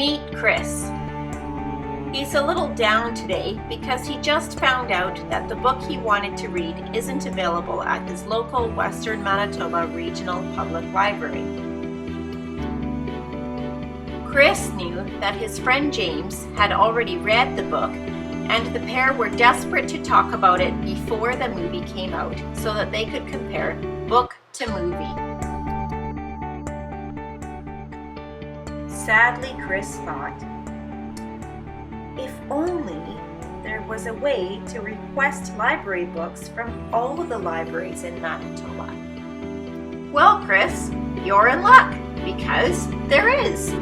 Meet Chris. He's a little down today because he just found out that the book he wanted to read isn't available at his local Western Manitoba Regional Public Library. Chris knew that his friend James had already read the book, and the pair were desperate to talk about it before the movie came out so that they could compare book to movie. Sadly, Chris thought, if only there was a way to request library books from all the libraries in Manitoba. Well, Chris, you're in luck, because there is.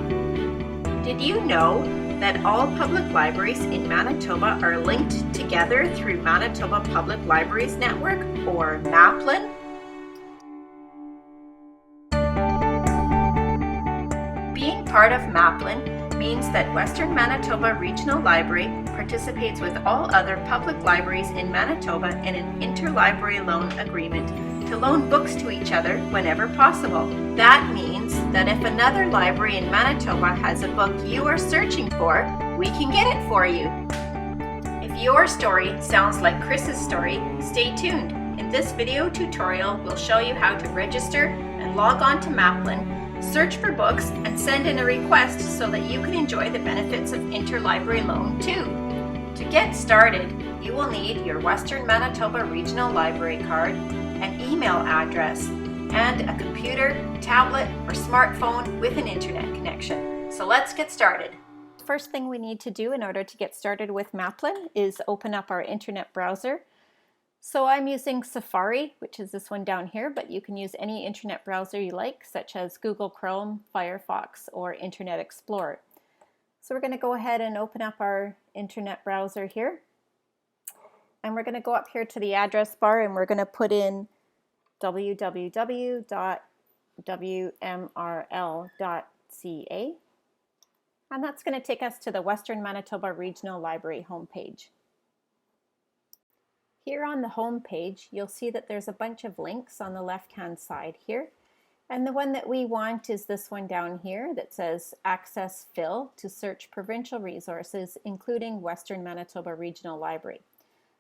Did you know that all public libraries in Manitoba are linked together through Manitoba Public Libraries Network, or Maplin? Being part of Maplin means that Western Manitoba Regional Library participates with all other public libraries in Manitoba in an interlibrary loan agreement to loan books to each other whenever possible. That means that if another library in Manitoba has a book you are searching for, we can get it for you. If your story sounds like Chris's story, stay tuned. In this video tutorial, we'll show you how to register and log on to Maplin, search for books, and send in a request so that you can enjoy the benefits of interlibrary loan too. To get started, you will need your Western Manitoba Regional Library card, an email address, and a computer, tablet, or smartphone with an internet connection. So let's get started. First thing we need to do in order to get started with Maplin is open up our internet browser. So I'm using Safari, which is this one down here, but you can use any internet browser you like, such as Google Chrome, Firefox, or Internet Explorer. So we're going to go ahead and open up our internet browser here. And we're going to go up here to the address bar and we're going to put in www.wmrl.ca. And that's going to take us to the Western Manitoba Regional Library homepage. Here on the home page, you'll see that there's a bunch of links on the left-hand side here. And the one that we want is this one down here that says Access Fill to search provincial resources, including Western Manitoba Regional Library.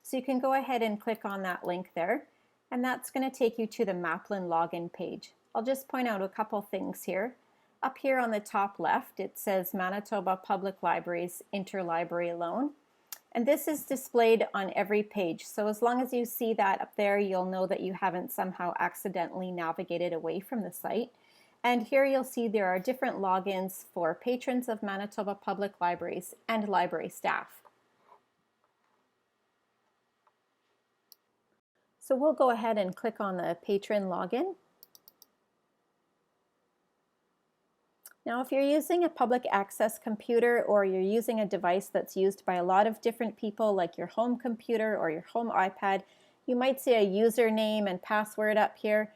So you can go ahead and click on that link there, and that's going to take you to the Maplin login page. I'll just point out a couple things here. Up here on the top left, it says Manitoba Public Libraries Interlibrary Loan. And this is displayed on every page. So as long as you see that up there, you'll know that you haven't somehow accidentally navigated away from the site. And here you'll see there are different logins for patrons of Manitoba Public Libraries and library staff. So we'll go ahead and click on the patron login. Now, if you're using a public access computer or you're using a device that's used by a lot of different people, like your home computer or your home iPad, you might see a username and password up here.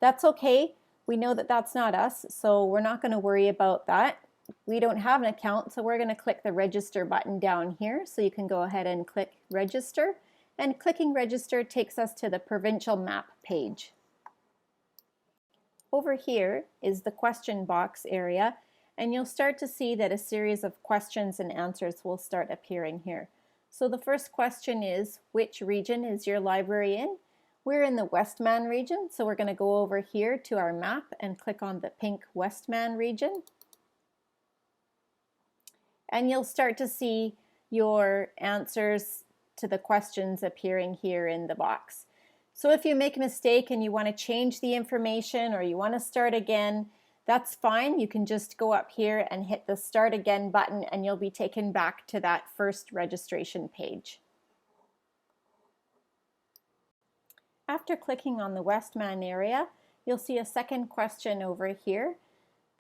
That's okay. We know that that's not us, so we're not going to worry about that. We don't have an account, so we're going to click the register button down here. So you can go ahead and click register, and clicking register takes us to the provincial map page. Over here is the question box area, and you'll start to see that a series of questions and answers will start appearing here. So the first question is, which region is your library in? We're in the Westman region, so we're going to go over here to our map and click on the pink Westman region. And you'll start to see your answers to the questions appearing here in the box. So if you make a mistake and you want to change the information or you want to start again, that's fine. You can just go up here and hit the Start Again button and you'll be taken back to that first registration page. After clicking on the Westman area, you'll see a second question over here.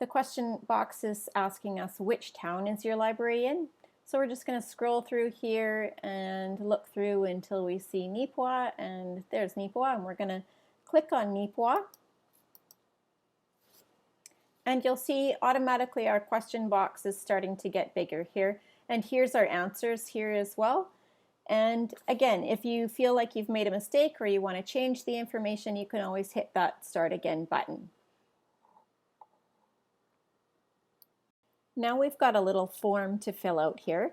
The question box is asking us which town is your library in. So we're just going to scroll through here and look through until we see Neepawa, and there's Neepawa, and we're going to click on Neepawa. And you'll see automatically our question box is starting to get bigger here. And here's our answers here as well. And again, if you feel like you've made a mistake or you want to change the information, you can always hit that Start Again button. Now we've got a little form to fill out here,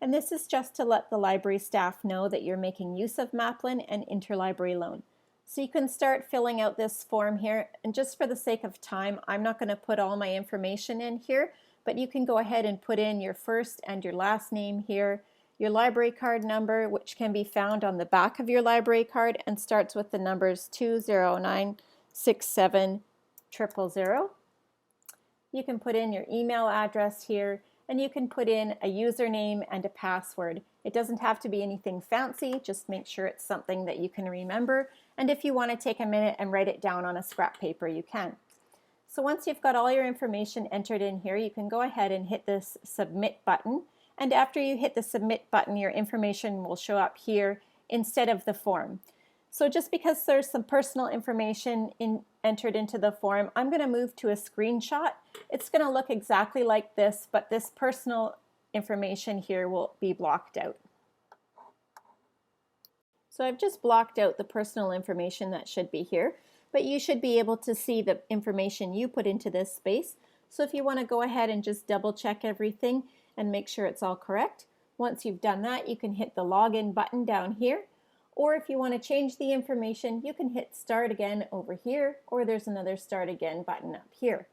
and this is just to let the library staff know that you're making use of Maplin and interlibrary loan. So you can start filling out this form here, and just for the sake of time, I'm not going to put all my information in here, but you can go ahead and put in your first and your last name here, your library card number, which can be found on the back of your library card and starts with the numbers 2096700. You can put in your email address here, and you can put in a username and a password. It doesn't have to be anything fancy, just make sure it's something that you can remember, and if you want to take a minute and write it down on a scrap paper, you can. So once you've got all your information entered in here, you can go ahead and hit this submit button, and after you hit the submit button, your information will show up here instead of the form. So just because there's some personal information entered into the form, I'm going to move to a screenshot. It's going to look exactly like this, but this personal information here will be blocked out. So I've just blocked out the personal information that should be here, but you should be able to see the information you put into this space. So if you want to go ahead and just double check everything and make sure it's all correct, once you've done that, you can hit the login button down here. Or if you want to change the information, you can hit start again over here, or there's another start again button up here.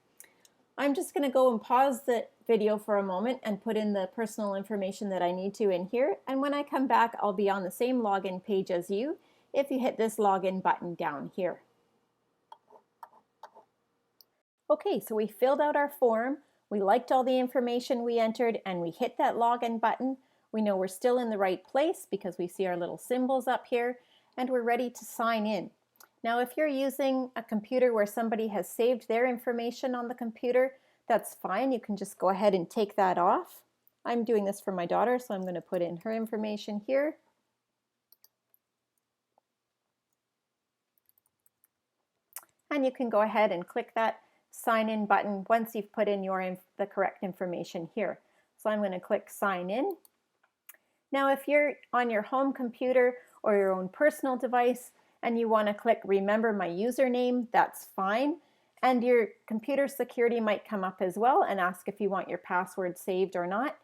I'm just going to go and pause the video for a moment and put in the personal information that I need to in here, and when I come back I'll be on the same login page as you if you hit this login button down here. Okay, so we filled out our form, we liked all the information we entered, and we hit that login button. We know we're still in the right place because we see our little symbols up here, and we're ready to sign in. Now if you're using a computer where somebody has saved their information on the computer, that's fine. You can just go ahead and take that off. I'm doing this for my daughter, so I'm going to put in her information here. And you can go ahead and click that sign in button once you've put in the correct information here. So I'm going to click sign in. Now if you're on your home computer or your own personal device and you want to click remember my username, that's fine. And your computer security might come up as well and ask if you want your password saved or not.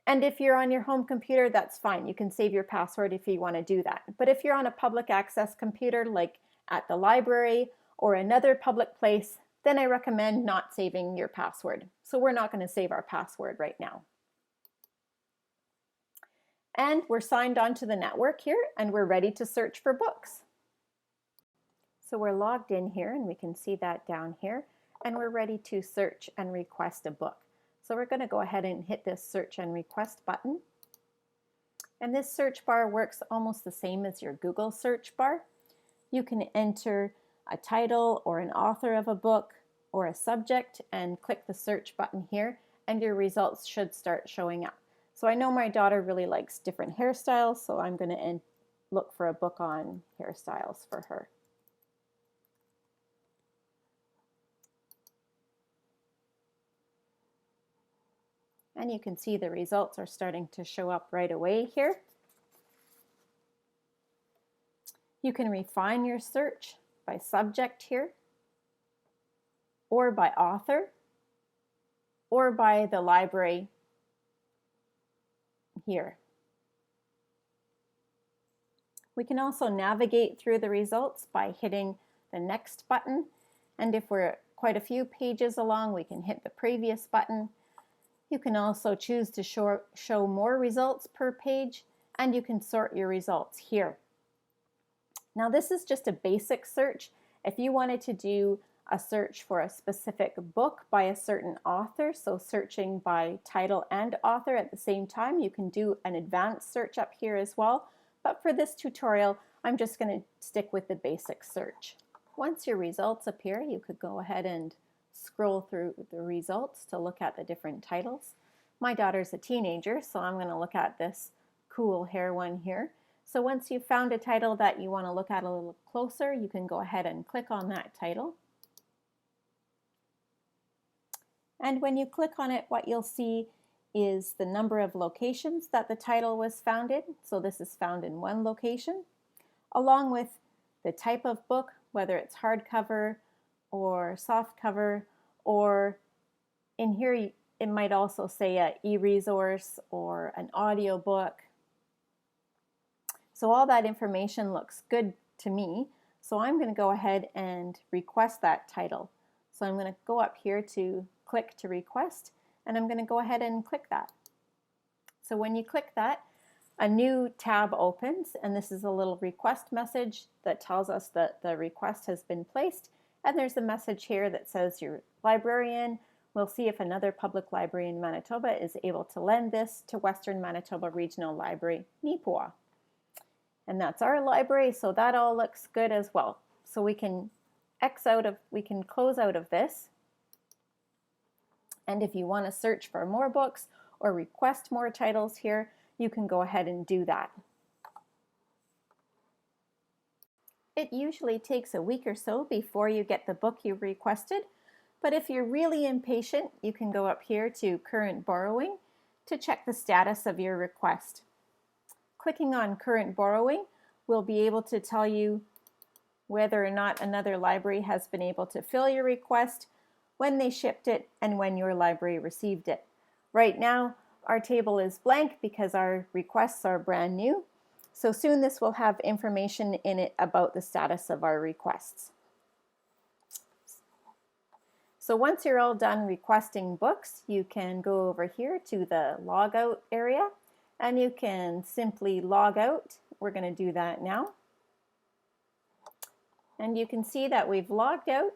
And if you're on your home computer, that's fine. You can save your password if you want to do that. But if you're on a public access computer like at the library or another public place, then I recommend not saving your password. So we're not going to save our password right now. And we're signed on to the network here, and we're ready to search for books. So we're logged in here, and we can see that down here, and we're ready to search and request a book. So we're going to go ahead and hit this search and request button. And this search bar works almost the same as your Google search bar. You can enter a title or an author of a book or a subject and click the search button here, and your results should start showing up. So I know my daughter really likes different hairstyles, so I'm going to look for a book on hairstyles for her. And you can see the results are starting to show up right away here. You can refine your search by subject here, or by author, or by the library here. We can also navigate through the results by hitting the next button, and if we're quite a few pages along, we can hit the previous button. You can also choose to show more results per page, and you can sort your results here. Now this is just a basic search. If you wanted to do a search for a specific book by a certain author, so searching by title and author at the same time, you can do an advanced search up here as well. But for this tutorial, I'm just going to stick with the basic search. Once your results appear, you could go ahead and scroll through the results to look at the different titles. My daughter's a teenager, so I'm going to look at this cool hair one here. So once you've found a title that you want to look at a little closer, you can go ahead and click on that title. And when you click on it, what you'll see is the number of locations that the title was found in. So this is found in one location, along with the type of book, whether it's hardcover or softcover, or in here it might also say an e-resource or an audio book. So all that information looks good to me. So I'm going to go ahead and request that title. So I'm going to go up here to click to request, and I'm going to go ahead and click that. So when you click that, a new tab opens, and this is a little request message that tells us that the request has been placed. And there's a message here that says your librarian will see if another public library in Manitoba is able to lend this to Western Manitoba Regional Library, Nipua. And that's our library, so that all looks good as well. So we can close out of this. And if you want to search for more books or request more titles here, you can go ahead and do that. It usually takes a week or so before you get the book you requested, but if you're really impatient, you can go up here to Current Borrowing to check the status of your request. Clicking on Current Borrowing will be able to tell you whether or not another library has been able to fill your request, when they shipped it, and when your library received it. Right now, our table is blank because our requests are brand new. So soon this will have information in it about the status of our requests. So once you're all done requesting books, you can go over here to the logout area and you can simply log out. We're going to do that now. And you can see that we've logged out,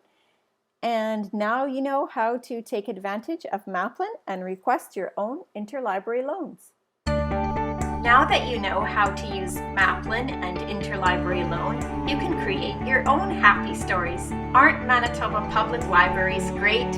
and now you know how to take advantage of Maplin and request your own interlibrary loans. Now that you know how to use Maplin and interlibrary loan, you can create your own happy stories. Aren't Manitoba Public Libraries great?